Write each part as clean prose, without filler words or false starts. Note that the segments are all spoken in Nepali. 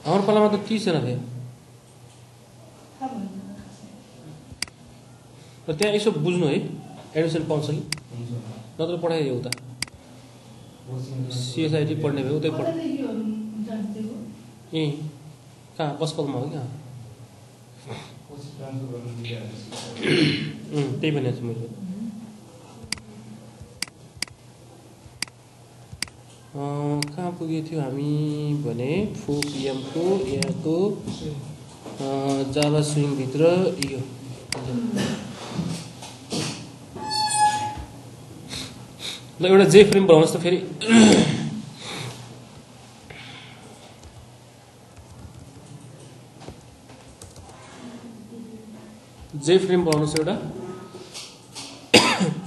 हाम्रो पालामा त 30 जना थियो। र त्यहाँ यसो बुझ्नु है, एडमिसन पाउँछ कि नत्र पढाइदियो उता सिएसआइटी पढ्ने भयो उतै पढ यहीँ कहाँ पस्पलमा हो क्या त्यही भनेको छु मैले। कहाँ पुगेको थियो हामी भने फोपिएमको यहाँको जाभा स्विङभित्र यो ल एउटा जे फ्रेम बनाउनुहोस् त फेरि जे फ्रेम बनाउनुहोस् एउटा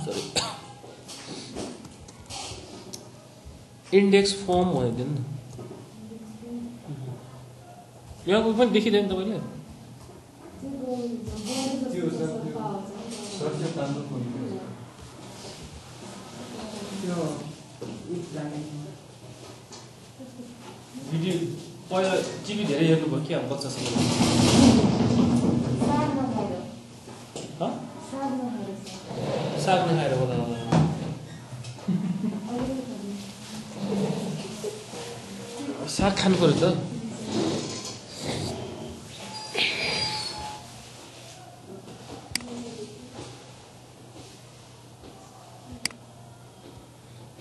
सरी इन्डेक्स फर्म भनिदिनु न यहाँको पनि देखिँदैन तपाईँले भिडियो पहिला टिभी धेरै हेर्नुभयो कि अब बच्चासँग साग नखाएर होला साग खानु पर्यो त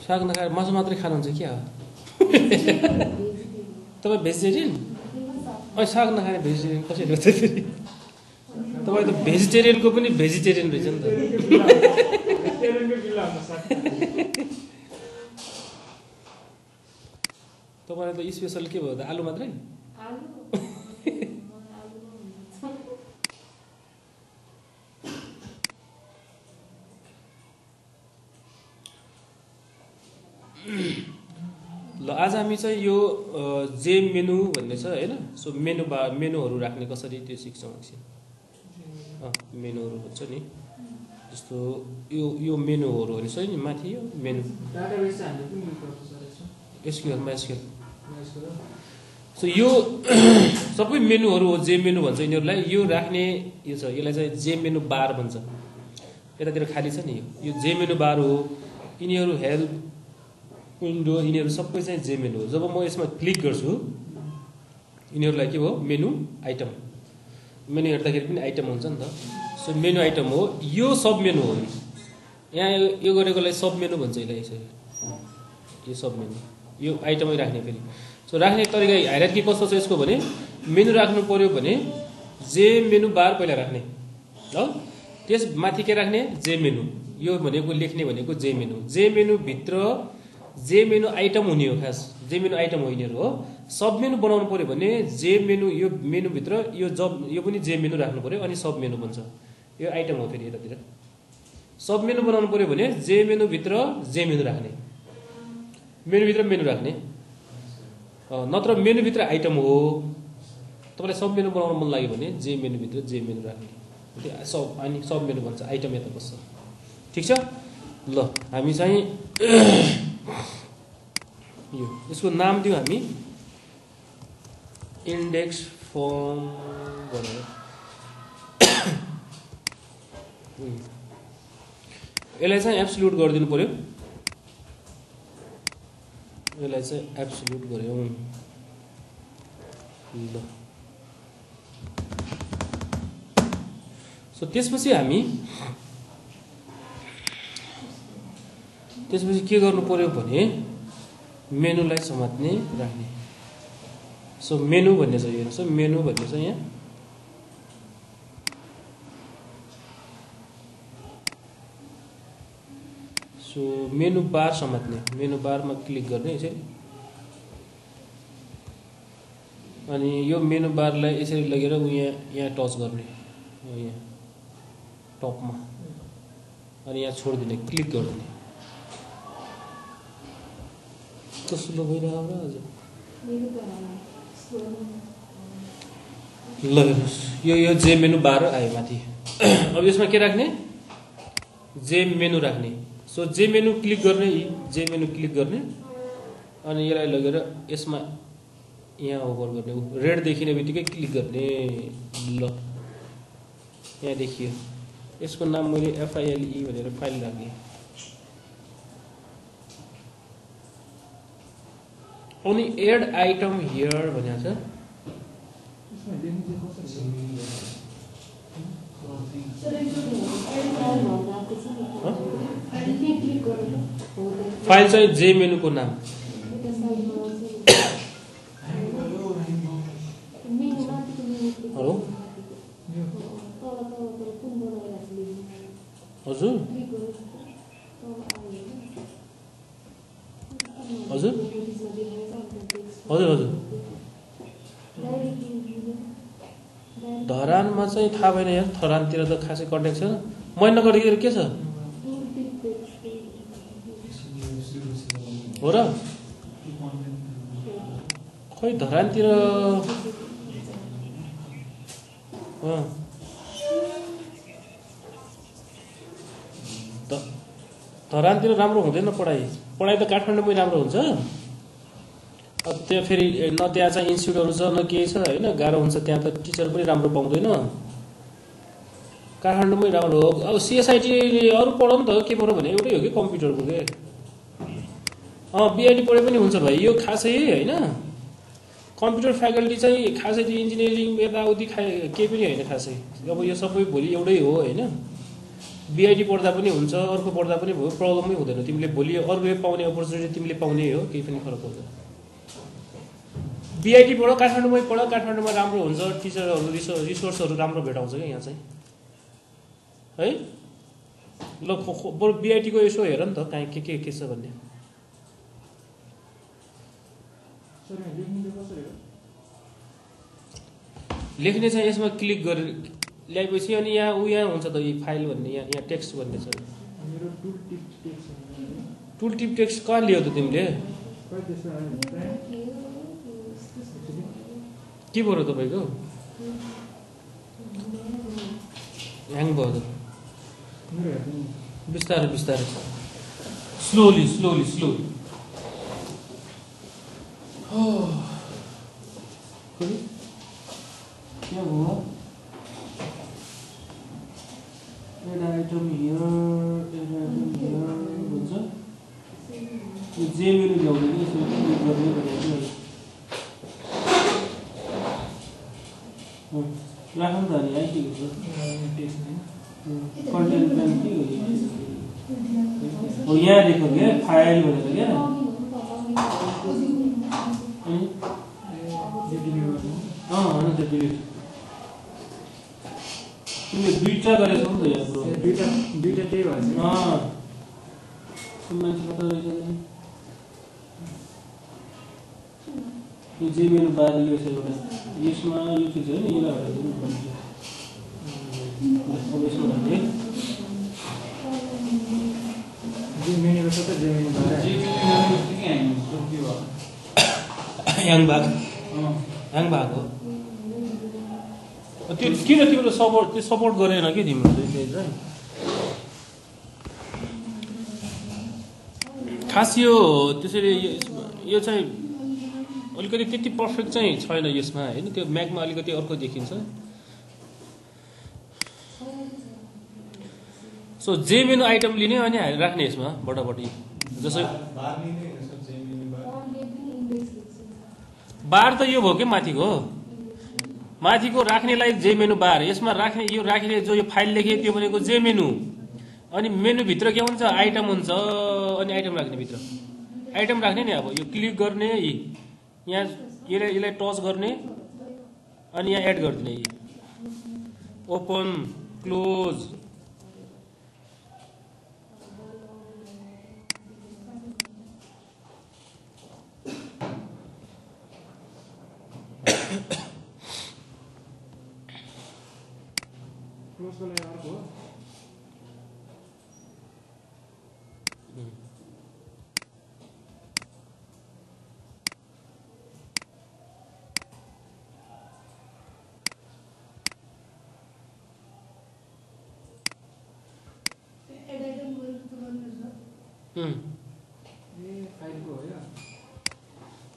साग नखाएर मासु मात्रै खानुहुन्छ क्या तपाईँ भेजिटेरियन अनि साग नखाने भेजिटेरियन कसरी हो त फेरि तपाईँ त भेजिटेरियनको पनि भेजिटेरियन रहेछ नि त तपाईँलाई त स्पेसल के भयो त आलु मात्रै ल आज हामी चाहिँ यो जे मेनु भन्ने छ हैन सो मेनुहरू राख्ने कसरी त्यो सिक्छौँ एकछिन मेनुहरू भन्छ नि जस्तो यो मेनुहरू भने चाहिँ नि माथि यो मेनु डाटाबेस चाहिँ हामीले कुन युज गर्छ सर एसक्यूएल माइस्क्यूएल सो यो सबै मेनुहरू हो जे मेनु भन्छ यिनीहरूलाई यो राख्ने यो छ यसलाई चाहिँ जे मेनु बार भन्छ यतातिर खाली छ नि यो जे मेनु बार हो यिनीहरू हेल्प विन्डो यिनीहरू सबै चाहिँ जे मेनु हो जब म यसमा क्लिक गर्छु यिनीहरूलाई के हो मेनु आइटम मेनु हेर्दाखेरि पनि आइटम हुन्छ नि त सो मेनु आइटम हो यो सब मेनु हो यहाँ यो गरेकोलाई सब मेनु भन्छ यसलाई यो सब मेनु यो आइटमै राख्ने फेरि सो राख्ने तरिका हायरार्की कस्तो छ यसको भने मेनु राख्नु पर्यो भने जे मेनु बार पहिला राख्ने ल त्यस माथि के राख्ने जे मेनु यो भनेको लेख्ने भनेको जे मेनु भित्र जे मेनु आइटम हुने हो खास जे मेनु आइटम हो यिनीहरू हो सब मेनु बनाउनु पर्यो भने जे मेनु यो मेनु भित्र यो पनि जे मेनु राख्नु पर्यो अनि सब मेनु भन्छ यो आइटम हो फेरि यतातिर सब मेनु बनाउनु पर्यो भने जे मेनु भित्र जे मेनु राख्ने मेनु भित्र मेनु राख्ने नत्र मेनु भित्र आइटम हो तपाईलाई सब मेनु बनाउन मन लाग्यो भने जे मेनु भित्र जे मेनु राख्ने सब अनि सब मेनु भन्छ आइटम यता बस्छ ठीक छ ल हामी चाहिँ यो यसको नाम दियौ हामी इन्डेक्स फर्म भनेर यसलाई चाहिँ एब्सोल्युट गरिदिनु पर्यो यसलाई चाहिँ एब्सोल्युट गर्यौं ल सो त्यसपछि के गर्नु पर्यो भने मेनुलाई समात्ने राख्ने सो मेनु भन्ने छ यो सो मेनु भन्ने छ यहाँ सो मेनु बार समात्ने मेनु बारमा क्लिक गर्ने यसरी अनि यो मेनु बारलाई यसरी लगेर यहाँ टच गर्ने यहाँ टपमा अनि यहाँ छोडिदिने क्लिक गरिदिने स्लो भइरहेको र अझ ल यो जे मेनु बार आयो माथि अब यसमा के राख्ने जे मेनु राख्ने सो जे मेनु क्लिक गर्ने जे मेनु क्लिक गर्ने अनि यसलाई लगेर यसमा यहाँ ओभर गर्ने, रेड देखिने बित्तिकै क्लिक गर्ने। ल यहाँ देखियो, यसको नाम मैले FILE भनेर फाइल राखेँ। अनि एड आइटम हियर भनेको छ। फाइल चाहिँ जे मेनुको नाम। हेलो हजुर हजुर हजुर हजुर धरानमा चाहिँ थाहा भएन यार, धरानतिर त खासै कन्ट्याक्ट छैन। महेन्द्रगढीतिर के छ हो र? खोइ धरानतिर धरानतिर राम्रो हुँदैन पढाइ त काठमाडौँमै राम्रो हुन्छ। त्यो फेरि न त्यहाँ चाहिँ इन्स्टिट्युटहरू छ न केही छ होइन, गाह्रो हुन्छ त्यहाँ त, टिचर पनि राम्रो पाउँदैन। काठमाडौँमै राम्रो हो। अब CSIT अरू पढ नि त, के पढ भने एउटै हो कि कम्प्युटरको के। BIT पढे पनि हुन्छ भाइ, यो खासै होइन। कम्प्युटर फ्याकल्टी चाहिँ खासै त्यो इन्जिनियरिङ यताउति केही पनि होइन खासै। अब यो सबै भोलि एउटै हो होइन। BIT पढ्दा पनि हुन्छ, अर्को पढ्दा पनि भयो, प्रब्लमै हुँदैन। तिमीले भोलि अरूले पाउने अपर्च्युनिटी तिमीले पाउने हो, केही पनि फरक हुँदैन। BIT पढ, काठमाडौँमै पढ, काठमाडौँमा राम्रो हुन्छ, टिचरहरू रिसोर्सहरू राम्रो भेटाउँछ क्या यहाँ चाहिँ है। ल बरु BIT को यसो हेर नि त, कहीँ के छ भन्ने। लेख्ने चाहिँ यसमा क्लिक गरेर ल्याएपछि अनि यहाँ हुन्छ त फाइल भन्ने, यहाँ टेक्स्ट भन्ने छ। टुल टिप टेक्स्ट कहाँ लियो त तिमीले? के भयो तपाईँको? ह्याङ भयो त? बिस्तारै बिस्तारै, स्लोली। क्या हुआ? एड आइटम हियर भन्छ। यो जे मेनु ल्याउने कि यसो क्लिक गर्ने भनेको राख नि त। अनि आइसकेको छ कन्टेन्ट प्लान के हो यहाँ देखो क्या फाइल भनेर क्या। होइन त्यो डिलिट तिमीले दुईवटा गरेछौ नि त यहाँ ब्रो। दुईवटा त्यही भएछ। मान्छे कता रहेछ यो जे मेनु बारे यो छ एउटा, यसमा यो चाहिँ छैन, यसलाई हटाइदिनु पर्छ। यसमा हाल्ने जे मेनुको छ त, जे मेनु बारे ह्याङ भएको त्यो किन तिम्रो सपोर्ट गरेन कि तिम्रो चाहिँ खास। यो त्यसरी यो चाहिँ अलिकति त्यति पर्फेक्ट चाहिँ छैन यसमा होइन। त्यो म्याकमा अलिकति अर्को देखिन्छ। सो जे मेनु आइटम लिने अनि राख्ने यसमा बटाबटी। जसै बार त यो भयो कि माथिको राख्नेलाई जे मेनु बार, यसमा राख्ने यो राख्ने जो यो फाइल लेखे त्यो भनेको जे मेनु। अनि मेनुभित्र के हुन्छ? आइटम हुन्छ। अनि आइटम राख्ने भित्र आइटम राख्ने नि। अब यो क्लिक गर्ने, यहाँ यसलाई टच गर्ने अनि यहाँ एड गरिदिने, ओपन क्लोज।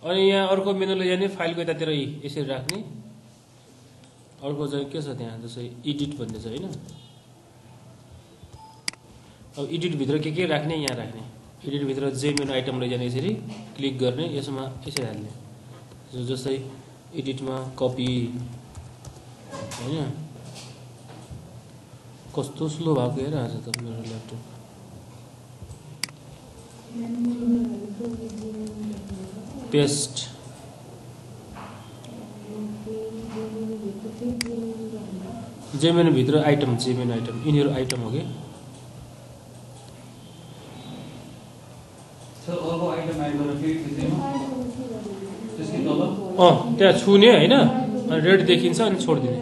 अनि यहाँ अर्को मेनुलाई जाने फाइलको यतातिर यसरी राख्ने अर्को चाहिँ के छ त्यहाँ जस्तै एडिट भन्ने छ हैन अब एडिट भित्र के राख्ने यहाँ राख्ने एडिट भित्र जे मेनु आइटम लैजाने यसरी क्लिक गर्ने यसमा यसरी हाल्ने जस्तै एडिटमा कपी हैन कस्तो स्लो भएको हेर आज त मेरो ल्यापटप पेस्ट जे मेनु भित्र आइटम जे मेनु आइटम यिनीहरू आइटम हो कि त्यहाँ छुने होइन अनि रेड देखिन्छ अनि छोडिदिने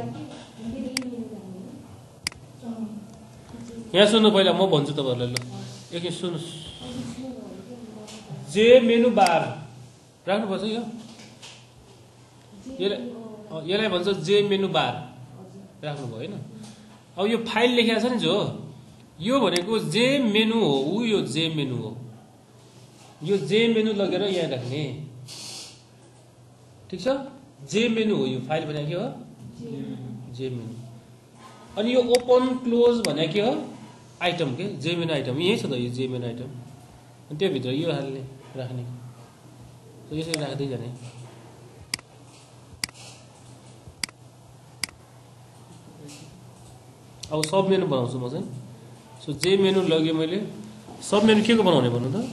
यहाँ सुन्नु पहिला म भन्छु तपाईँहरूलाई ल एकछिन सुन्नुहोस् जे मेनु बार राख्नुपर्छ यो यसलाई भन्छ जे मेनु बार राख्नुभयो होइन अब यो फाइल लेखेको छ नि जो यो भनेको जे मेनु हो यो जे मेनु हो यो जे मेनु लगेर यहाँ राख्ने ठीक छ जे मेनु हो यो फाइल भने के हो जे मेनु अनि यो ओपन क्लोज भने के हो आइटम के जे मेनु आइटम यही छ त यो जे मेनु आइटम अनि त्यो भित्र यो हाल्ने राख्ने यसरी राख्दै जाने अब सब मेनु बनाउँछु म चाहिँ सो जे मेनु लगे मैले सब मेनु के को बनाउने भन्नु त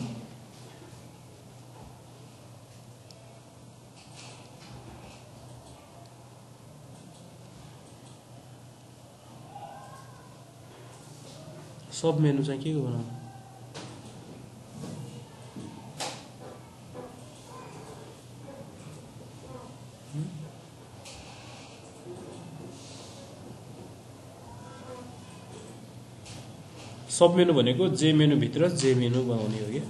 सब मेनु चाहिँ के को बनाउने सब मेनु भनेको जे मेनु भित्र जे मेनु बनाउने हो कि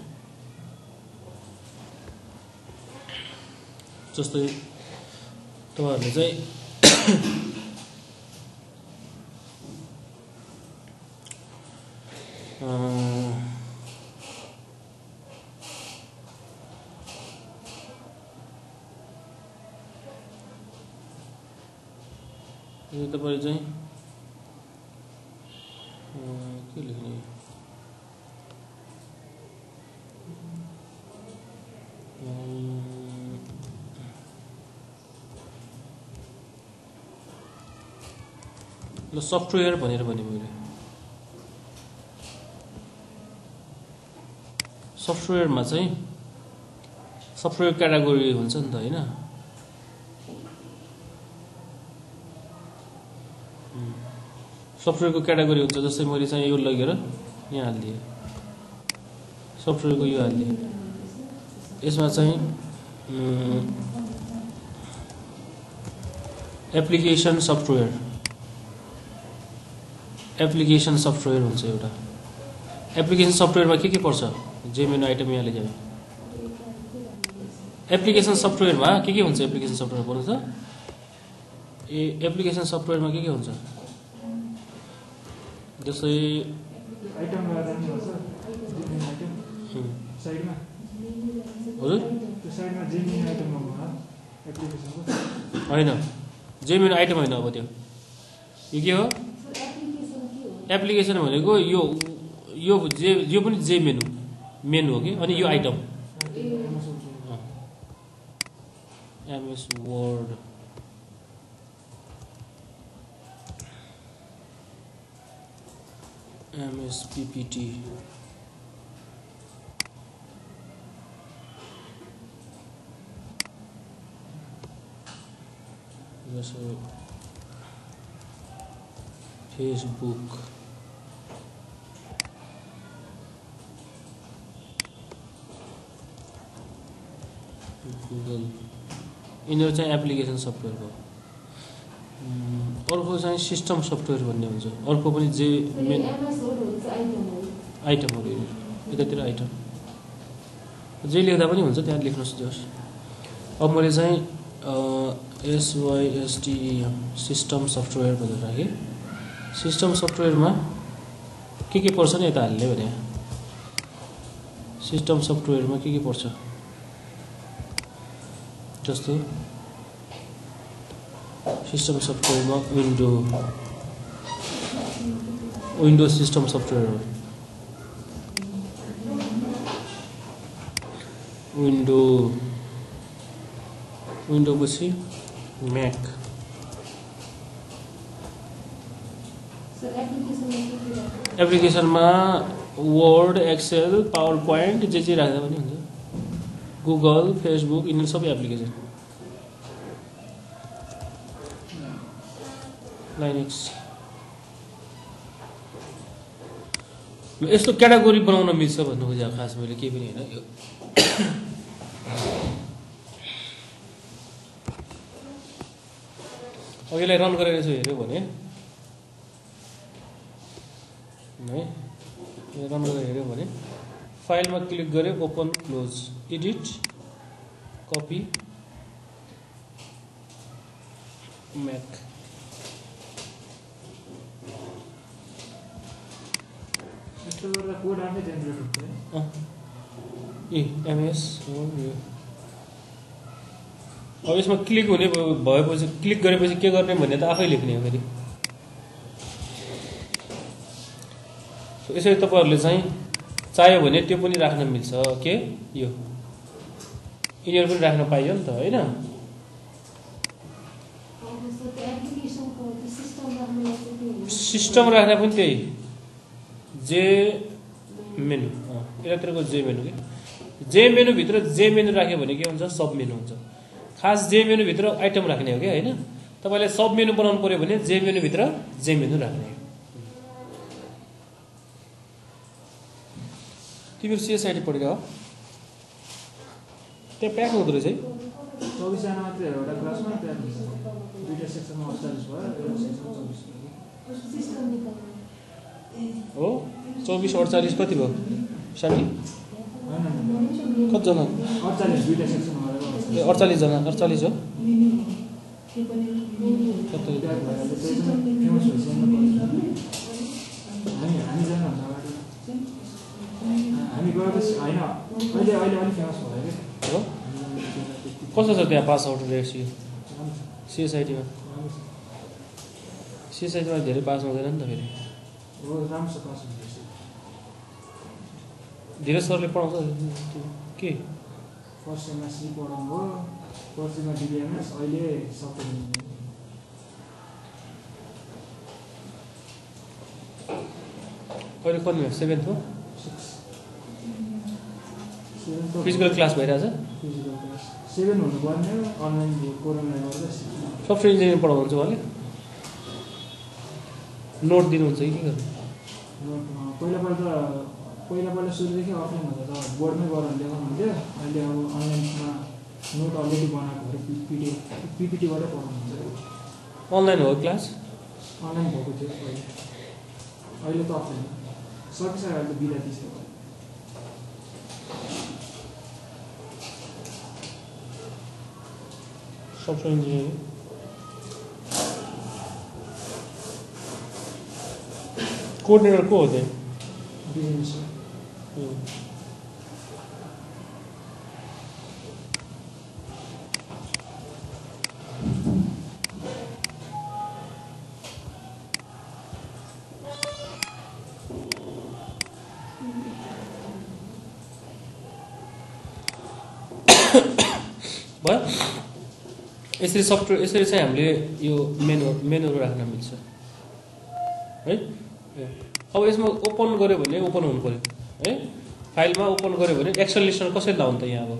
जस्तै तपाईहरुले चाहिँ यो तपाईले चाहिँ के लेख्ने ल सफ्टवेयर भनेर भने मैले सफ्टवेयरमा चाहिँ सफ्टवेयर क्याटेगोरी हुन्छ नि त हैन सफ्टवेयरको क्याटेगोरी हुन्छ जस्तै मैले चाहिँ यो लगेर यहाँ हाल्दिए सफ्टवेयरको यो हाल्दिए यसमा चाहिँ एप्लिकेसन सफ्टवेयर हुन्छ एउटा एप्लिकेसन सफ्टवेयरमा के पर्छ जे मेनु आइटम यहाँ लेख्यो एप्लिकेसन सफ्टवेयरमा के हुन्छ एप्लिकेसन सफ्टवेयर भन्नु त एप्लिकेसन सफ्टवेयरमा के हुन्छ जस्तै आइटम राख्नुपर्छ साइडमा हजुर त्यो साइडमा जे मेनु आइटम भन्नु एप्लिकेसनको हैन जे मेनु आइटम हैन अब त्यो यो के हो एप्लिकेसन भनेको यो पनि जे मेनु हो कि अनि यो item MS word MS PPT जैसे फेसबुक गूगल यिनीहरू चाहिँ एप्लिकेसन सफ्टवेयर हो अर्को चाहिँ सिस्टम सफ्टवेयर भन्ने हुन्छ अर्को पनि जे मेन आइटमहरु यतातिर आइटम जे लेख्दा पनि हुन्छ त्यहाँ लेख्न सजिलोस् अब मैले चाहिँ SYSTEM सिस्टम सफ्टवेयर भनेर राखेँ सिस्टम सफ्टवेयरमा के पर्छ नि यता हाल्ने भने सिस्टम सफ्टवेयरमा के पर्छ जस्तो सिस्टम सफ्टवेयरमा विन्डो सिस्टम सफ्टवेयर विन्डो पछि म्याक एप्लिकेसनमा वर्ड एक्सेल पावर पोइन्ट जे राख्दा पनि हुन्छ गुगल फेसबुक यिनीहरू सबै एप्लिकेसन लाइनेक्स यस्तो क्याटेगोरी बनाउन मिल्छ भन्नु खोजेको खास मैले केही पनि होइन यो अब यसलाई रन गरेर यसो हेऱ्यो भने है रन गरेर हेऱ्यो भने फाइलमा क्लिक गऱ्यो open close edit copy MAC यस्तो गर्दा कोड आफै जेनेरेट हुन्छ एमएस अब यसमा क्लिक हुने भएपछि क्लिक गरेपछि के गर्ने भन्ने त आफै लेख्ने हो फेरि यसरी तपाईहरुले चाहिँ चाह्यो भने त्यो पनि राख्न मिल्छ के यो यिनीहरु पनि राख्न पाइयो नि त हैन सिस्टम राख्दा पनि त्यही जे मेनु यतातिरको जे मेनु के जे मेनु भित्र जे मेनु राख्यो भने के हुन्छ सब मेनु हुन्छ खास जे मेनु भित्र आइटम राख्ने हो के हैन तपाईले सब मेनु बनाउनु पर्यो भने जे मेनु भित्र जे मेनु राख्ने तिम्रो सीएसआईडी पढेको हो त्यहाँ प्याक हुँदो रहेछ है 24 जना मात्रै एउटा क्लासमा प्याक हुन्छ दुईटा सेक्सनमा 48 भयो एउटा सेक्सनमा 24 हो 24 48 कति भयो साथी कति जना 48 दुईटा सेक्सनमा ए 48 जना 48 हो कति हामी गएपछि हैन अहिले अलि फेमस भयो के हो कस्तो छ त्यहाँ पास आउट रेसियो सीएसआईटीमा सीएसआईटीमा धेरै पास हुँदैन नि त फेरि हो राम्रो छ पास हुन्छ धेरै सरले पढाउँछ के फर्स्टमा सी पढाउनु हो फर्स्टमा डिबिएमएस अहिले सफ्टवेयर कहिले कुन 7th हो फिजिकल क्लास भइरहेछ 7 हुनु पर्ने अनलाइन कोरोनाले गर्दा सफ्टवेयर इन्जिनियरिङ पढाउनुहुन्छ उहाँले नोट दिनुहुन्छ कि के गर्नु पहिला सुरुदेखि अफलाइन हुँदा त बोर्डमै गएर लेखाउनुहुन्थ्यो अहिले अब अनलाइनमा नोट अलरेडी बनाएकोहरू पिपिटीबाटै पढाउनुहुन्छ अनलाइन हो क्लास अनलाइन भएको थियो अहिले त अफलाइन सकिसक्यो अहिले त बिदा दिन्छ सफ्टवेयर इन्जिनियरिङ कोअर्डिनेटर को हो त्यहाँ बिजनेस भयो यसरी सफ्टवेयर यसरी चाहिँ हामीले यो मेनुहरू राख्न मिल्छ है अब यसमा ओपन गर्यो भने ओपन हुनु पर्यो है फाइलमा ओपन गर्यो भने एक्सटेन्सन कसरी लाउनु त यहाँ अब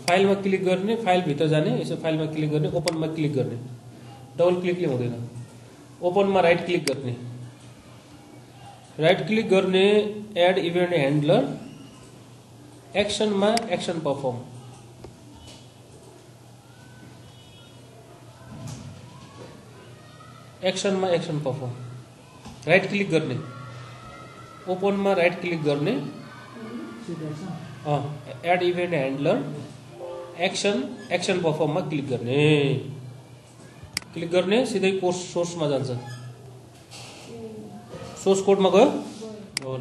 फाइलमा क्लिक गर्ने फाइल भित्र जाने यसो फाइलमा क्लिक गर्ने ओपनमा क्लिक गर्ने डबल क्लिकले हुँदैन ओपनमा राइट क्लिक गर्ने एड इभेन्ट ह्यान्डलर एक्सनमा एक्सन परफर्म एक्सनमा एक्सन परफर्म राइट क्लिक गर्ने ओपनमा राइट क्लिक गर्ने एड इभेन्ट ह्यान्डलर एक्सन परफर्ममा क्लिक गर्ने सिधै कोर्स सोर्समा जान्छ सोर्स कोडमा गयो हो ल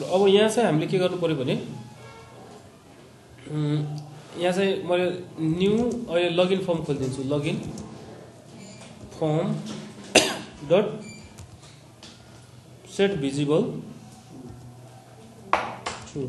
अब यहाँ चाहिँ हामीले के गर्नु पर्यो भने यहाँ चाहिँ मैले न्यू अहिले लगइन फर्म खोलिदिन्छु login form dot set visible true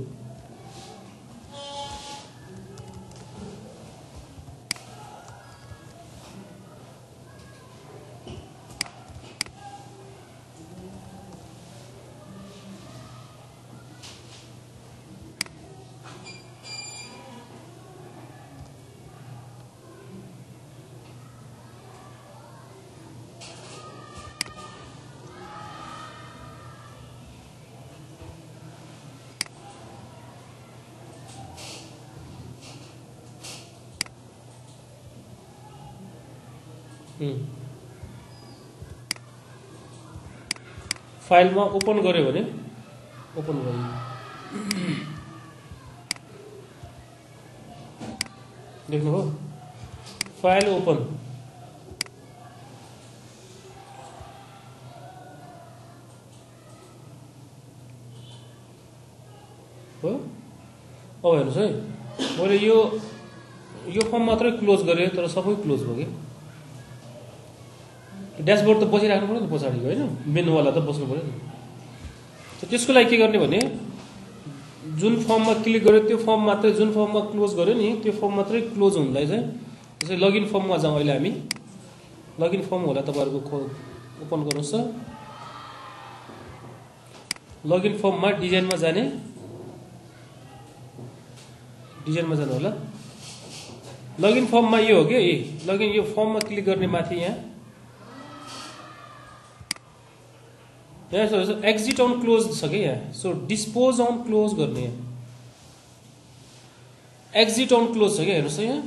फाइलमा ओपन गर्यो भने ओपन गर्यो देख्नुभयो फाइल ओपन हो अब हेर्नुहोस् है मैले यो फर्म मात्रै क्लोज गरेँ तर सबै क्लोज भयो कि ड्यासबोर्ड त बसिराख्नु पर्यो नि पछाडिको होइन मेनुवाला त बस्नु पर्यो नि त्यसको लागि के गर्ने भने जुन फर्ममा क्लिक गर्यो त्यो फर्म मात्रै जुन फर्ममा क्लोज गर्यो नि त्यो फर्म मात्रै क्लोज हुनलाई चाहिँ जस्तै लगइन फर्ममा जाउँ अहिले हामी लगइन फर्म होला तपाईँहरूको ओपन गर्नुहोस् त लगइन फर्ममा डिजाइनमा जाने डिजाइनमा जानु होला लगइन फर्ममा यो हो कि लगइन यो फर्ममा क्लिक गर्ने माथि यहाँ एक्जिट अन क्लोज छ कि यहाँ सो डिस्पोज अन क्लोज गर्ने एक्जिट अन क्लोज छ कि हेर्नुहोस् त यहाँ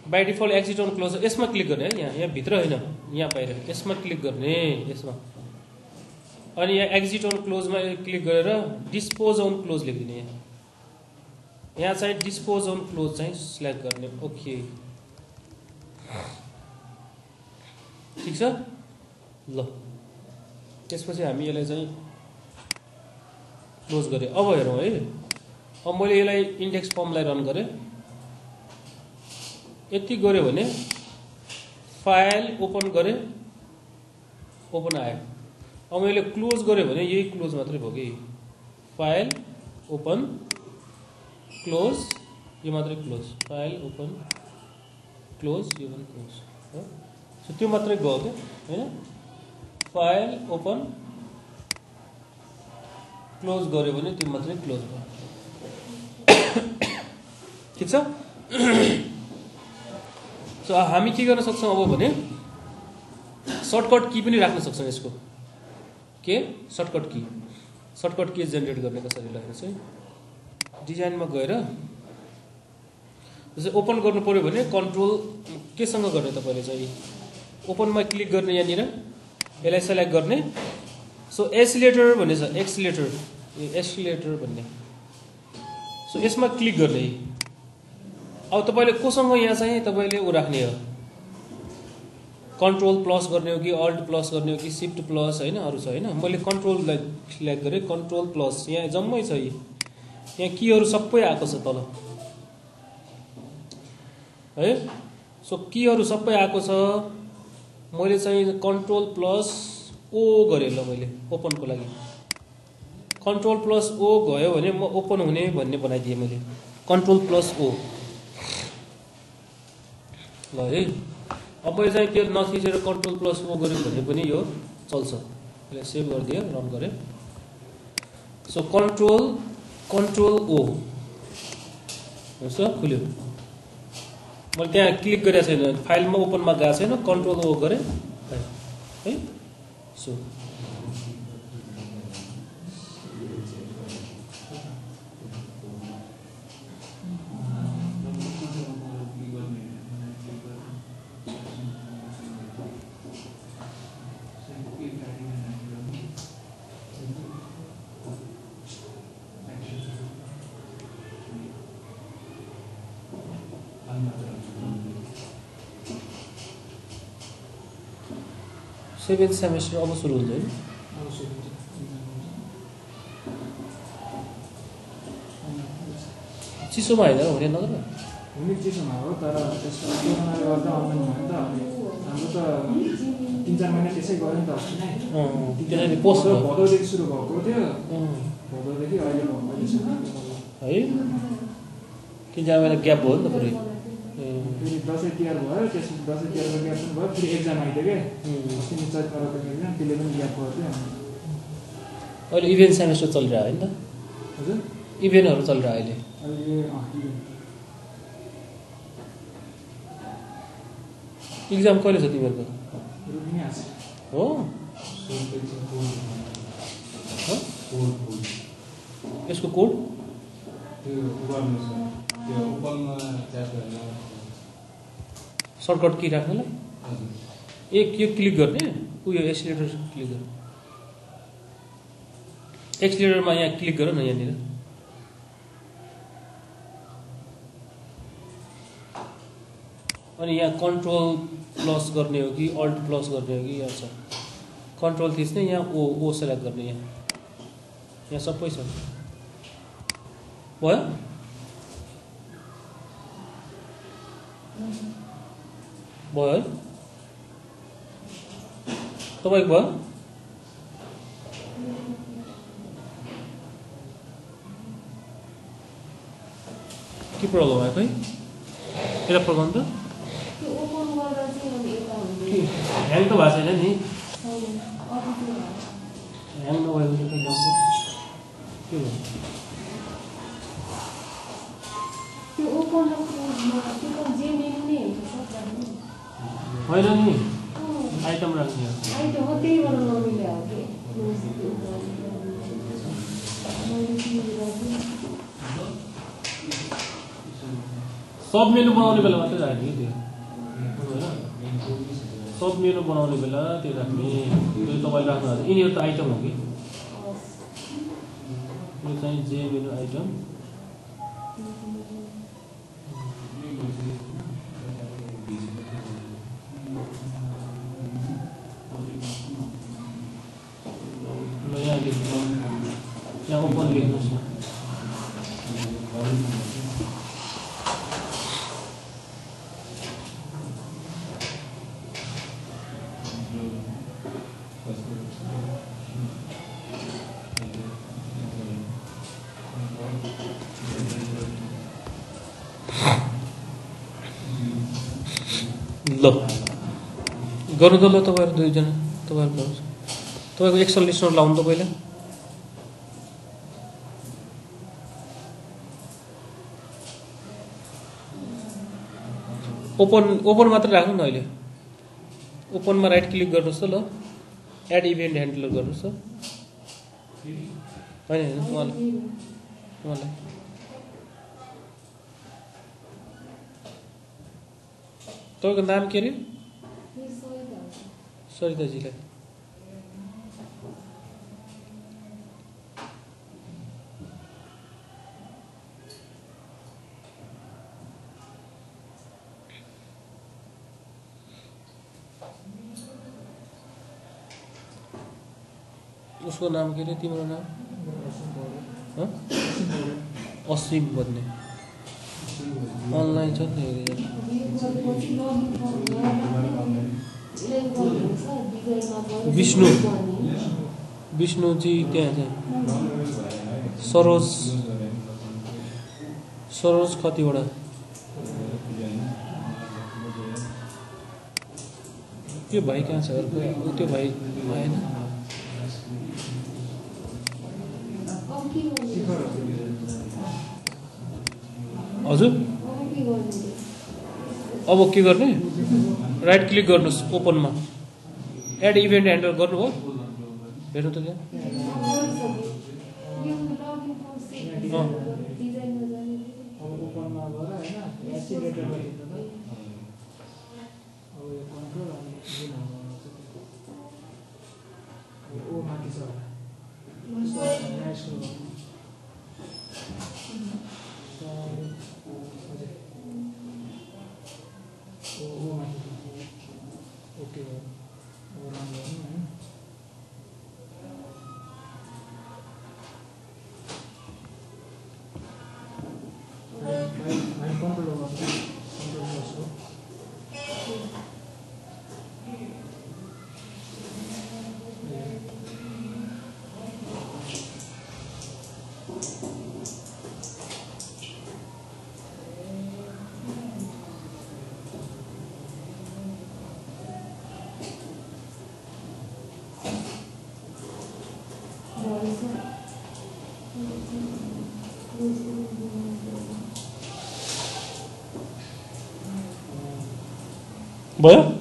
by default exit on close यसमा क्लिक गर्ने है यहाँ भित्र होइन यहाँ बाहिर यसमा क्लिक गर्ने यसमा अनि यहाँ एक्जिट अन क्लोजमा क्लिक गरेर डिस्पोज अन क्लोज लेखिदिने यहाँ चाहिँ डिस्पोज अन क्लोज चाहिँ सिलेक्ट गर्ने ओके ठिक छ ल त्यसपछि हामी यसलाई चाहिँ क्लोज गरेँ अब हेरौँ है अब मैले यसलाई इन्डेक्स फर्मलाई रन गरेँ यति गऱ्यो भने फाइल ओपन गरेँ ओपन आयो अब मैले क्लोज गरेँ भने यही क्लोज मात्रै भयो कि फाइल ओपन क्लोज यो मात्रै क्लोज फाइल ओपन क्लोज यो पनि क्लोज हो सो त्यो मात्रै गयो क्या होइन फाइल ओपन क्लोज गर्यो भने त्यो मात्रै क्लोज भयो ठिक छ सो हामी के गर्न सक्छौँ अब भने सर्टकट की पनि राख्न सक्छौँ यसको के सर्टकट की जेनेरेट गर्ने कसरी लाग्ने चाहिँ डिजाइनमा गएर जस्तै ओपन गर्नु पर्यो भने कन्ट्रोल केसँग गर्ने तपाईँले चाहिँ ओपनमा क्लिक गर्ने यहाँनिर यसलाई सेलेक्ट गर्ने सो एसिलेटर भन्ने छ एक्सिलेटर भन्ने सो यसमा क्लिक गर्ने अब तपाईँले कोसँग यहाँ चाहिँ तपाईँले ऊ राख्ने हो कन्ट्रोल प्लस गर्ने हो कि अल्ट प्लस गर्ने हो कि सिफ्ट प्लस होइन अरू छ होइन मैले कन्ट्रोललाई सिलेक्ट गरेँ कन्ट्रोल प्लस यहाँ जम्मै छ यहाँ कीहरू सबै आएको छ तल है सो कीहरू सबै आएको छ मैले चाहिँ कन्ट्रोल प्लस ओ गरेँ ल मैले ओपनको लागि कन्ट्रोल प्लस ओ गयो भने म ओपन हुने भन्ने बनाइदिएँ मैले कन्ट्रोल प्लस ओ ल है अब मैले चाहिँ त्यो नथिचेर कन्ट्रोल प्लस ओ गऱ्यो भने पनि यो चल्छ यसलाई सेभ गरिदिएँ रन गरेँ सो कन्ट्रोल ओ हुन्छ खुल्यो मैले त्यहाँ क्लिक गरेको छैन फाइलमा ओपनमा गएको छैन कन्ट्रोल ओ गरेँ है सो सेभेन्थ सेमेस्टर अब सुरु हुन्छ होइन चिसोमा होइन हुने नगर हुने चिसोमा हो तर त्यसको कोरोनाले गर्दा अनलाइन भयो नि त हाम्रो त 3-4 महिना त्यसै गऱ्यो नि त अस्ति नै त्यसैले पोस्ट भदौदेखि सुरु भएको थियो भदौदेखि अहिलेसम्म है 3-4 महिना ग्याप भयो नि त पुरै फेरि दसैँ तिहार भयो त्यसपछि दसैँ तिहारको ग्याप पनि भयो फेरि एक्जाम आइदियो क्या अस्ति चैत अरबको एक्जाम त्यसले पनि ग्याप भयो थियो अहिले इभेन्ट सेमेस्टर चलिरहेको होइन त हजुर इभेन्टहरू चलिरहेको अहिले अहिले इक्जाम कहिले छ तिमीहरूको रुबिनी आछ हो यसको कोड सर्टकट के राख्नलाई एक यो क्लिक गर्ने उयो एक्सिलेटर क्लिक गर्ने एक्सिलेटरमा यहाँ क्लिक गर न यहाँनिर अनि यहाँ कन्ट्रोल प्लस गर्ने हो कि अल्ट प्लस गर्ने हो कि यहाँ छ कन्ट्रोल थिच्ने यहाँ ओ सेलेक्ट गर्ने यहाँ सबै छ भयो भयो है तपाईँको भयो के प्रब्लम आयो खै यता प्रब्लम त ह्याङ त भएको छैन नि ह्याङ नभएको चाहिँ के भयो होइन नि आइटम राख्ने सब मेनु बनाउने बेला मात्रै राख्ने त्यो सब मेनु बनाउने बेला त्यो राख्ने त्यो तपाईँले राख्नु यिनीहरू त आइटम हो कि यो चाहिँ जे मेनु आइटम यहाँ ओपन लेख्नुहोस् न ल गर्नु त ल तपाईँहरू दुईजना तपाईँहरूको एक्सल लिस्टमा लाउनु त पहिला ओपन मात्र राख्नु न अहिले ओपनमा राइट क्लिक गर्नुहोस् त ल एड इभेन्ट ह्यान्डलर गर्नुहोस् त होइन उहाँलाई तपाईँको नाम के अरे सरिताजीलाई उसको नाम के अरे तिम्रो नाम असीम भन्ने अनलाइन छ नि विष्णुजी त्यहाँ छ सरोज कतिवटा त्यो भाइ कहाँ छ अर्को त्यो भाइ आएन हजुर अब के गर्ने राइट क्लिक गर्नुहोस् ओपनमा एड इभेन्ट ह्यान्डलर गर्नुभयो हेर्नु त त्यहाँ भयो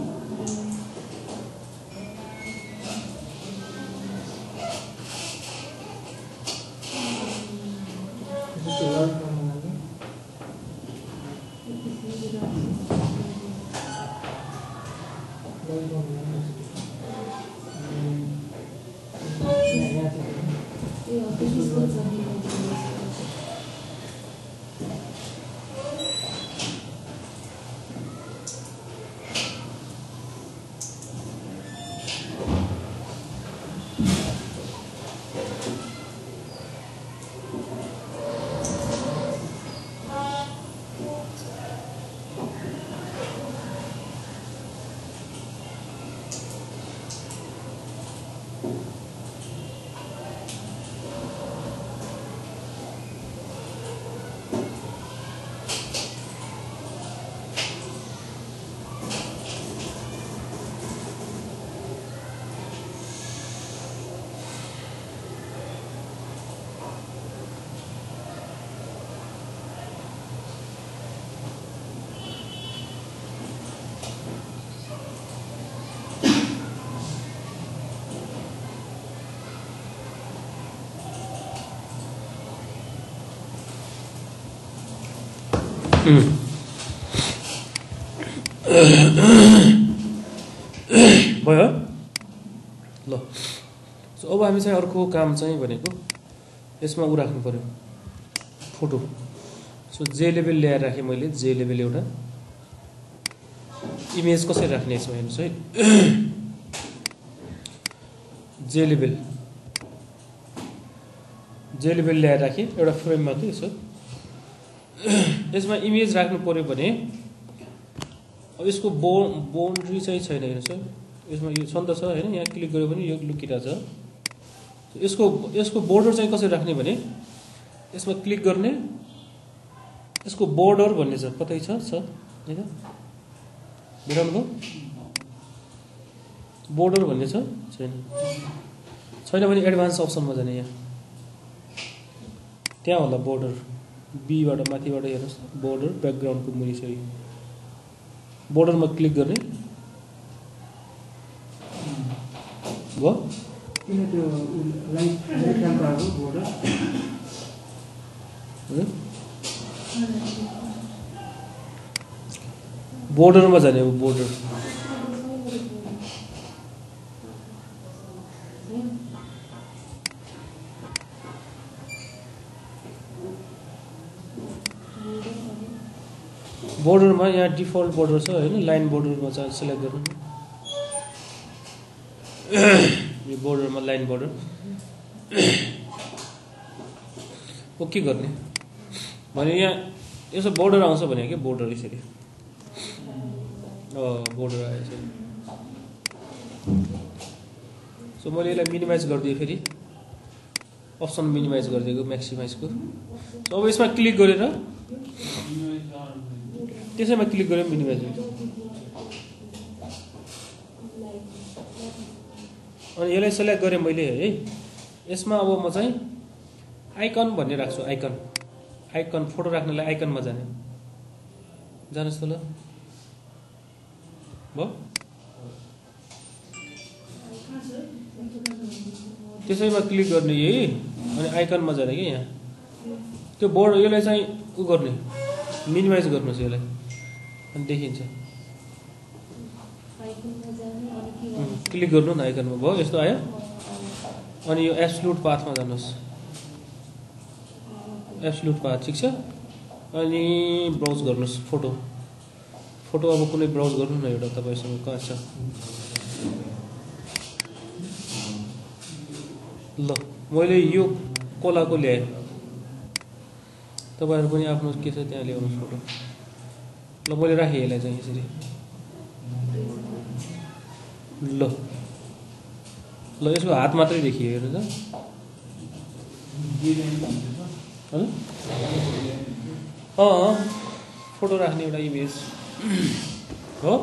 भयो ल सो अब हामी चाहिँ अर्को काम चाहिँ भनेको यसमा उ राख्नु पर्यो फोटो सो जे लेभल ल्याएर राखेँ मैले जे लेभल एउटा इमेज कसरी राख्ने यसमा हेर्नुहोस् है जे लेभल ल्याएर राखेँ एउटा फ्रेममा कि यसो यसमा इमेज राख्नु पर्यो भने अब यसको बाउन्ड्री चाहिँ छैन हेर्नुहोस् है यसमा यो छ नि त छ होइन यहाँ क्लिक गऱ्यो भने यो लुकिरहेको छ यसको बोर्डर चाहिँ कसरी राख्ने भने यसमा क्लिक गर्ने यसको बोर्डर भन्ने छ कतै छ होइन भेटाउनु भयो बोर्डर भन्ने छ छैन भने एडभान्स अप्सनमा जाने यहाँ त्यहाँ होला बोर्डर बीबाट माथिबाट हेर्नुहोस् बोर्डर ब्याकग्राउन्डको मुनि छ बोर्डरमा क्लिक गर्ने भयो किन त्यो लाइट क्यामेराको बोर्डर बोर्डरमा जाने अब बोर्डर बोर्डरमा यहाँ डिफल्ट बोर्डर छ होइन लाइन बोर्डरमा चाहिँ सिलेक्ट गर्नु यो बोर्डरमा लाइन बोर्डर ओके गर्ने भने यहाँ यसो बोर्डर आउँछ भने के बोर्डर यसरी बोर्डर आयो यसरी सो मैले यसलाई मिनिमाइज गरिदिएँ फेरि अप्सन मिनिमाइज गरिदिएको म्याक्सिमाइजको सो अब यसमा क्लिक गरेर त्यसैमा क्लिक गरेर मिनिमाइज हुन्छ अनि यसलाई सेलेक्ट गरेँ मैले है यसमा अब म चाहिँ आइकन भन्ने राख्छु आइकन फोटो राख्नलाई आइकनमा जाने जानुहोस् त ल भयो त्यसैमा क्लिक गर्ने यही अनि आइकनमा जाने कि यहाँ त्यो बोर्ड यसलाई चाहिँ उ गर्ने मिनिमाइज गर्नुहोस् यसलाई अनि देखिन्छ क्लिक गर्नु न आइकनमा भयो यस्तो आयो अनि यो एब्सोल्युट पाथमा जानुहोस् एब्सोल्युट पाथ ठिक छ अनि ब्राउज गर्नुहोस् फोटो अब कुनै ब्राउज गर्नु न एउटा तपाईँसँग कहाँ छ ल मैले यो कोलाको ल्याएँ तपाईँहरू पनि आफ्नो के छ त्यहाँ ल्याउनुहोस् फोटो ल मैले राखेँ यसलाई चाहिँ यसरी ल यसको हात मात्रै देखियो हेर्नु त फोटो राख्ने एउटा इमेज हो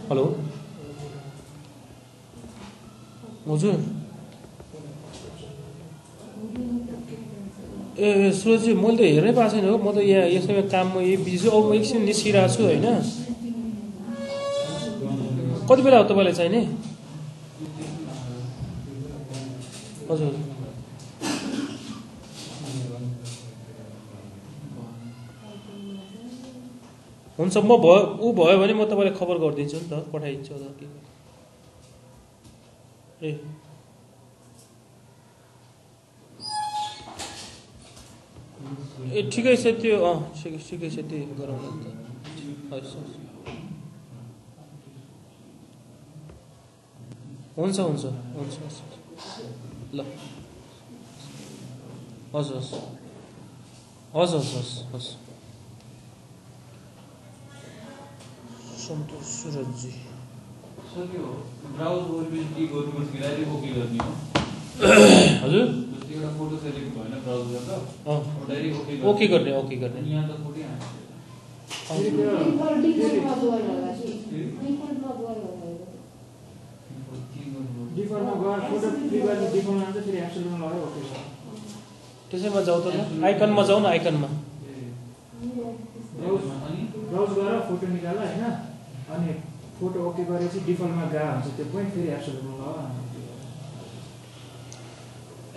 हेलो हजुर ए सुरजी मैले त हेर्नै पाएको छैन हो म त यहाँ यसैमा काममा यही बिजी छु अब म एकछिन निस्किरहेको छु होइन कति बेला हो तपाईँलाई चाहिने हजुर हुन्छ म ऊ भयो भने म तपाईँलाई खबर गरिदिन्छु नि त पठाइदिन्छु ए ए ठिकै छ त्यो ठिकै छ त्यो गरौँ न त हस् हुन्छ हुन्छ हुन्छ हुन्छ ल हस् हस् हस् हस् हस् हस् सन्तोष सुरजी हजुर ओके गर्ने ओके गर्ने त्यसैमा जाउँ त आइकनमा जाउँ न आइकनमा ब्राउज गरेर फोटो निकाल होइन अनि फोटो ओके गरेपछि डिफल्टमा गा हुन्छ त्यो पोइन्ट फेरि एब्सोल्युटमा लगा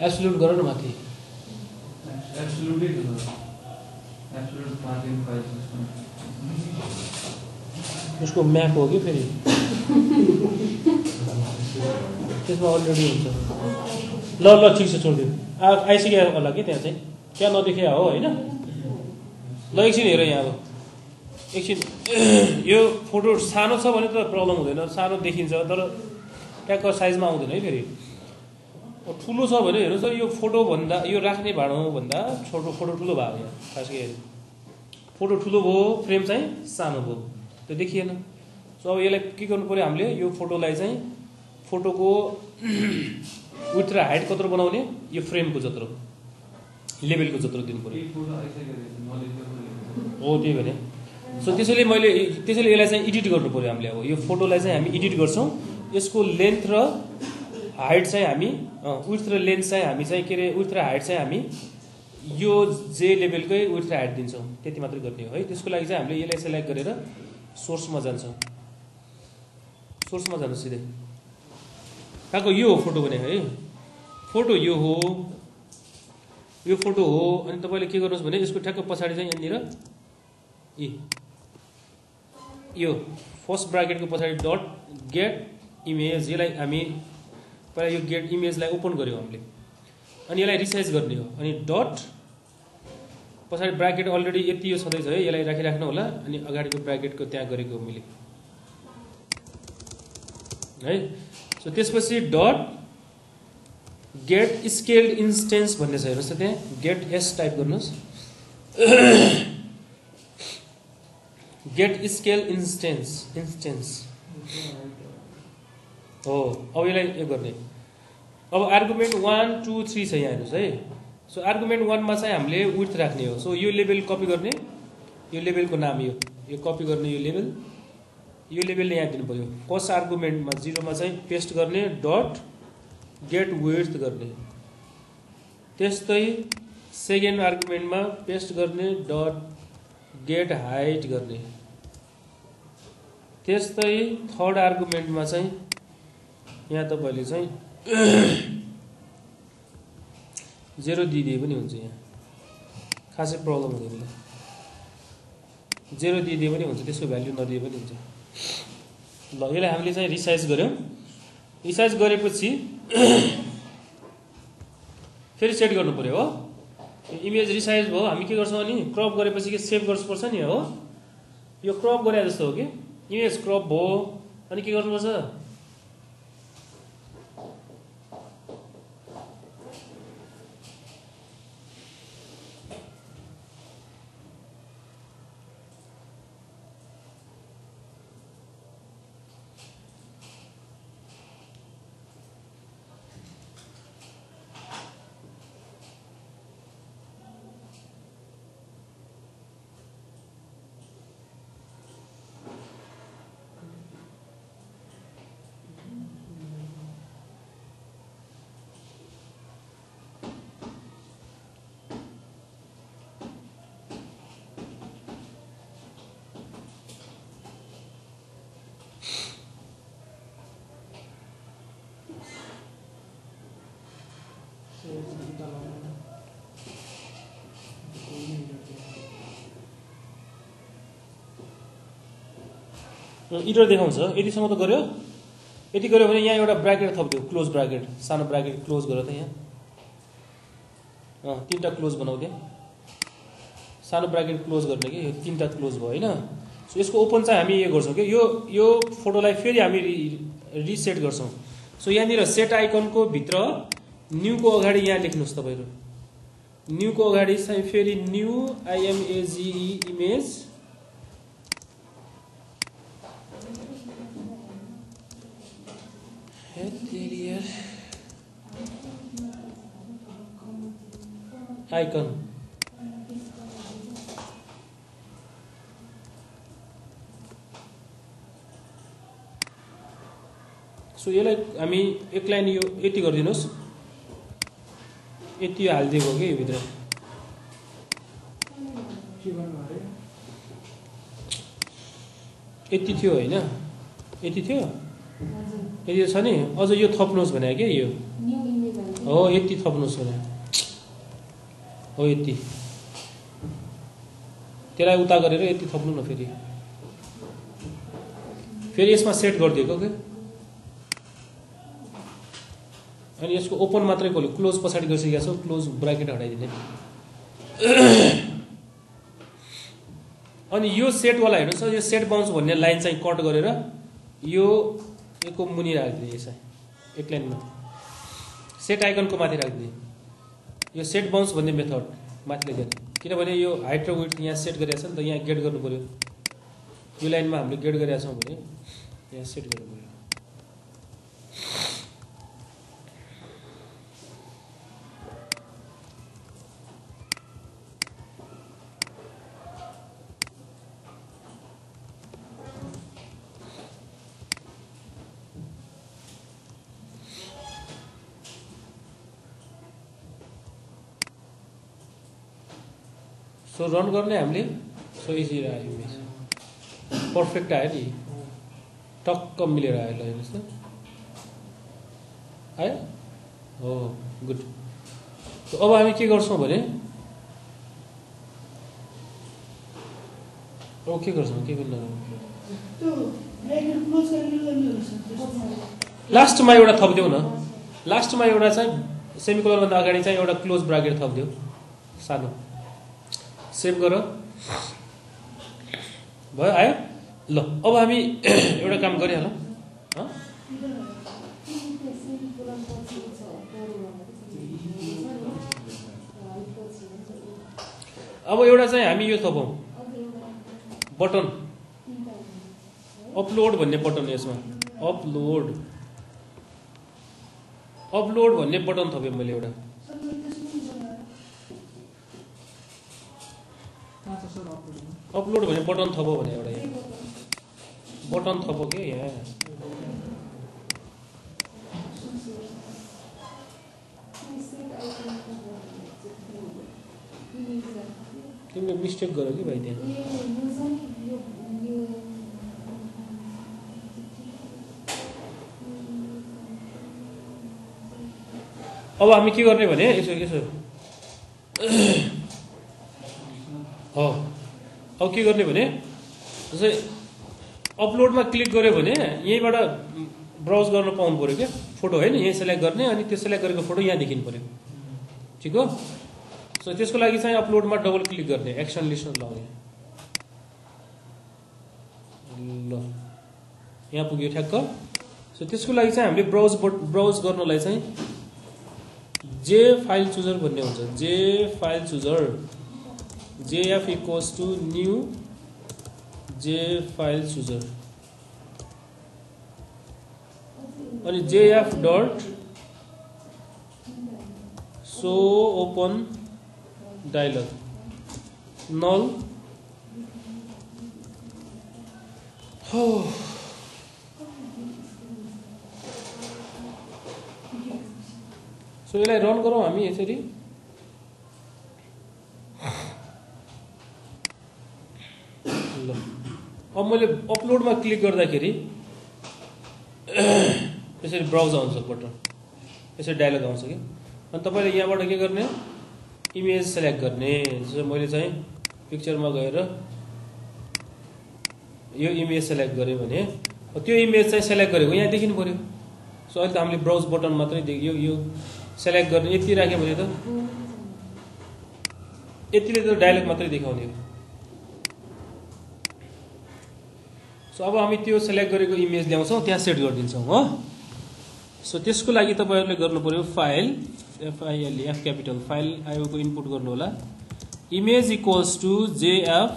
एब्सोल्युट गर न माथि उसको म्याप हो कि फेरि त्यसमा अलरेडी हुन्छ ल ल ठिक छ छोडिदियो आइसक्यो होला कि त्यहाँ चाहिँ त्यहाँ नदेखिया हो होइन ल एकछिन हेर यहाँ अब एकछिन यो फोटो सानो छ भने त प्रब्लम हुँदैन सानो देखिन्छ तर ट्याक्क साइजमा आउँदैन है फेरि ठुलो छ भने हेर्नुहोस् त यो फोटो भन्दा यो राख्ने भाँडो भन्दा छोटो फोटो ठुलो भयो यहाँ खास गरी फोटो ठुलो भयो फ्रेम चाहिँ सानो भयो त्यो देखिएन सो अब यसलाई के गर्नु पऱ्यो हामीले यो फोटोलाई चाहिँ फोटोको विड्थ र हाइट कत्रो बनाउने यो फ्रेमको जत्रो लेभलको जत्रो दिनु पऱ्यो हो त्यही भने सो त्यसैले यसलाई चाहिँ एडिट गर्नु पऱ्यो हामीले अब यो फोटोलाई चाहिँ हामी एडिट गर्छौँ यसको लेन्थ र हाइट चाहिँ हामी विड्थ र लेन्थ चाहिँ हामी चाहिँ के अरे विड्थ र हाइट चाहिँ हामी यो जे लेभलकै विड्थ र हाइट दिन्छौँ त्यति मात्रै गर्ने हो है त्यसको लागि चाहिँ हामीले यसलाई सेलेक्ट गरेर सोर्समा जान्छौँ सोर्समा जानु सिधै कहाँको यो हो फोटो भने है फोटो यो हो अनि तपाईँले के गर्नुहोस् भने यसको ठ्याक्क पछाडि चाहिँ यहाँनिर यो फर्स्ट ब्राकेटको पछाडि डट गेट इमेज यसलाई हामी पहिला यो गेट इमेजलाई ओपन गऱ्यौँ हामीले अनि यसलाई रिसाइज गर्ने हो अनि डट पछाडि ब्राकेट अलरेडी यति यो छँदैछ है यसलाई राखिराख्नु होला अनि अगाडिको ब्राकेटको त्यहाँ गरेको मैले है सो त्यसपछि डट गेट स्केल्ड इन्स्टेन्स भन्ने छ हेर्नुहोस् त त्यहाँ गेट एस टाइप गर्नुहोस् गेट स्केल इन्स्टेन्स हो अब यसलाई यो गर्ने अब आर्गुमेन्ट 1 2 3 छ यहाँ हेर्नुहोस् है सो आर्गुमेन्ट 1 मा चाहिँ हामीले विड्थ राख्ने हो सो यो लेभल कपी गर्ने यो लेभलको नाम यो कपी गर्ने यो लेभलले यहाँ दिनु पर्यो फर्स्ट आर्गुमेन्टमा 0 मा चाहिँ पेस्ट गर्ने डट गेट विड्थ गर्ने त्यस्तै सेकेन्ड आर्गुमेन्टमा पेस्ट गर्ने डट गेट हाइट गर्ने त्यस्तै थर्ड आर्गुमेन्टमा चाहिँ यहाँ तपाईँले चाहिँ 0 दिइदिए पनि हुन्छ यहाँ खासै प्रब्लम हुँदैन 0 दिइदिए पनि हुन्छ त्यसको भ्याल्यु नदिए पनि हुन्छ ल यसलाई हामीले चाहिँ रिसाइज गऱ्यौँ रिसाइज गरेपछि फेरि सेट गर्नु पर्यो हो इमेज रिसाइज भयो हामी के गर्छौँ अनि क्रप गरेपछि के सेभ गर्नुपर्छ नि हो यो क्रप गरे जस्तो हो कि इमेज क्रप भयो अनि के गर्नुपर्छ इटर देखाउँछ यतिसम्म त गर्यो यति गर्यो भने यहाँ एउटा ब्राकेट थप्दियो क्लोज ब्राकेट सानो ब्राकेट क्लोज गर त यहाँ तीनटा क्लोज बनाउँदै सानो ब्राकेट क्लोज गर्ने कि यो तीनटा क्लोज भयो हैन सो यसको ओपन चाहिँ हामी यो गर्छौं के यो फोटोलाई फेरि हामी रिसेट गर्छौं सो यहाँनिर सेट आइकनको भित्र न्यू को अगाडि यहाँ लेख्नुस् तपाईहरु न्यू को अगाडि चाहिँ फेरि new IMAGE image icon so यसलाई हामी एक लाइन यो यति गरिदिनुस् यति हाल्दिएको के यो भित्र यति थियो हैन यति थियो यति छ नि अझ यो थप्नुस् भने के यो हो यति थप्नुस् भने हो यति त्यसलाई उता गरेर यति थप्नु न फेरि यसमा सेट गरिदिएको के अनि यसको ओपन मात्रै खोल्यो क्लोज पछाडी गरिसकेको छ क्लोज ब्राकेट हटाइदिने अनि यो सेट वाला हेर्नुस् यो सेट बाउन्स भन्ने लाइन चाहिँ कट गरेर यो एको मुनि राख्दिने यसै एक लाइनमा सेट आइकनको माथि राख्दिने यो सेट बाउन्स भन्ने मेथड माथि लेखेर किनभने यो हाइट र विड्थ यहाँ सेट गरेछ नि त यहाँ गेट गर्नु पर्यो यो लाइनमा हामीले गेट गरेका छौं भने यहाँ सेट गर्नु पर्यो सो रन गर्ने हामीले सो इजी आयो इमेज पर्फेक्ट आयो नि टक्क मिलेर आयो ल हेर्नुस् त आयो हो गुड अब हामी के गर्छौं भने के गर्छौं के गर्न लास्टमा एउटा थप्दियौ न लास्टमा एउटा चाहिँ सेमिकोलन भन्दा अगाडि चाहिँ एउटा क्लोज ब्राकेट थप्दियौ सानो सेभ गर भयो आयो ल अब हामी एउटा काम गरिहालौं अब एउटा चाहिँ हामी यो थपौं बटन अपलोड भन्ने बटन यसमा अपलोड भन्ने बटन थपेँ मैले एउटा अपलोड भन्ने बटन थपो भने एउटा यहाँ बटन थपो के यहाँ तिमीले मिस्टेक गर्यो कि भाइ त्यहाँ अब हामी के गर्ने भने यसो हो अब के गर्ने भने जस्तै अपलोडमा क्लिक गर्यो भने यहीँबाट ब्राउज गर्न पाउनु पर्यो क्या फोटो हैन यही सेलेक्ट गर्ने अनि त्यो सेलेक्ट गरेको फोटो यहाँ देखिनु पर्यो ठीक हो सो त्यसको लागि चाहिँ अपलोडमा डबल क्लिक गर्ने एक्सन लिस्टमा लगाउने ल यहाँ पुग्यो ठ्याक्क सो त्यसको लागि चाहिँ हामीले ब्राउज गर्नलाई चाहिँ जे फाइल चुजर भन्ने हुन्छ जे file chooser JF equals to new J file chooser and JF dot show open dialog null so यसलाई रन गरौँ हामी यसरी अब मैले अपलोडमा क्लिक गर्दाखेरि यसरी ब्राउज आउँछ बटन यसरी डायलग आउँछ कि अनि तपाईले यहाँबाट के गर्ने इमेज सेलेक्ट गर्ने जस्तो मैले चाहिँ पिक्चरमा गएर यो इमेज सेलेक्ट गरे भने त्यो इमेज चाहिँ सेलेक्ट गरेको यहाँ देखिनु पर्यो सो अहिले त हामीले ब्राउज बटन मात्रै देखियो यो सेलेक्ट गर्ने यति राख्यो भने त यतिले त डायलग मात्रै देखाउने हो सो अब हामी त्यो सेलेक्ट गरेको इमेज ल्याउँछौँ त्यहाँ सेट गरिदिन्छौँ हो सो त्यसको लागि तपाईहरुले गर्नु पर्यो file FILE F capital file IO को इनपुट गर्नु होला image equals to jf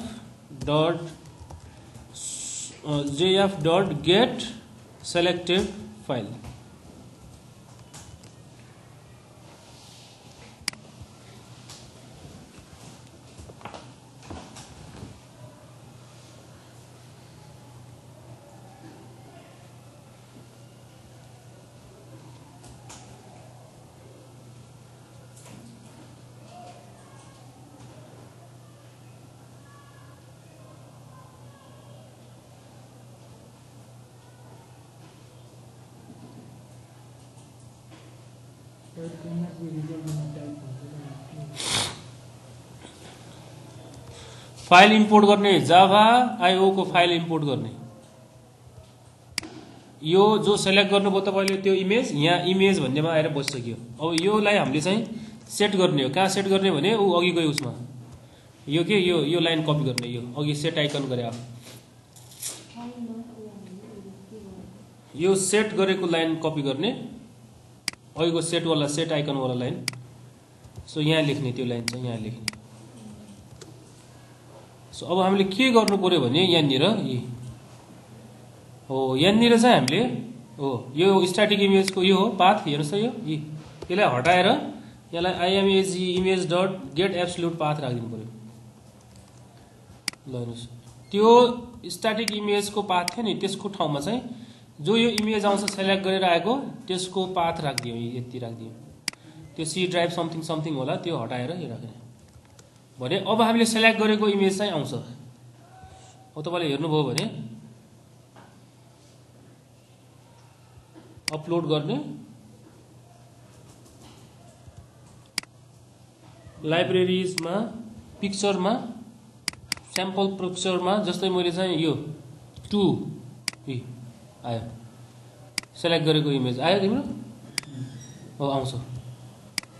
dot get selected file file import गर्ने जावा आईओ को फाइल इम्पोर्ट गर्ने यो जो सेलेक्ट गर्नुभयो तपाईले त्यो इमेज यहाँ इमेज भन्नेमा आएर बसिसक्यो अब योलाई हामीले चाहिँ सेट गर्ने हो कहाँ सेट गर्ने भने उ अघि गयो उसमा यो के यो लाइन कपी गर्ने यो अघि सेट आइकन गरे यो सेट गरेको लाइन कपी गर्ने अघिको सेट वाला सेट आइकन वाला लाइन सो यहाँ लेख्ने त्यो लाइन चाहिँ यहाँ लेख्ने सो अब हामीले के गर्नु पर्यो भने यहाँनिर हो यहाँनिर चाहिँ हामीले हो यो स्ट्याटिक इमेजको यो हो पाथ हेर्नुस् त यो यसलाई हटाएर यसलाई image dot get absolute path राखिदिनु पर्यो ल हेर्नुस् त्यो स्ट्याटिक इमेजको पाथ थियो नि त्यसको ठाउँमा चाहिँ जो यो इमेज आउँछ सेलेक्ट गरेर आएको त्यसको पाथ राखिदियो यति राखिदियो त्यो सी ड्राइभ समथिङ समथिङ होला त्यो हटाएर यो राख्ने भने अब हामीले सेलेक्ट गरेको इमेज चाहिँ आउँछ अब तपाईले हेर्नुभयो भने अपलोड गर्ने लाइब्रेरीजमा पिक्चरमा स्याम्पल पिक्चरमा जस्तै मैले चाहिँ यो 2 आयो सेलेक्ट गरेको इमेज आयो तिम्रो हो आउँछ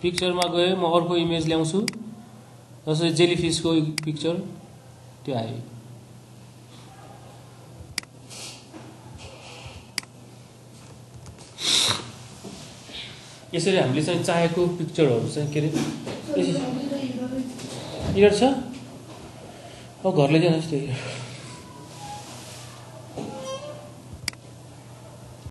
पिक्चरमा गए म अर्को इमेज ल्याउँछु जस्तै जेलीफिसको पिक्चर त्यो आयो यसरी हामीले चाहिँ चाहेको पिक्चरहरु चाहिँ के रे इरर छ अब घरले जानुहोस् त्यही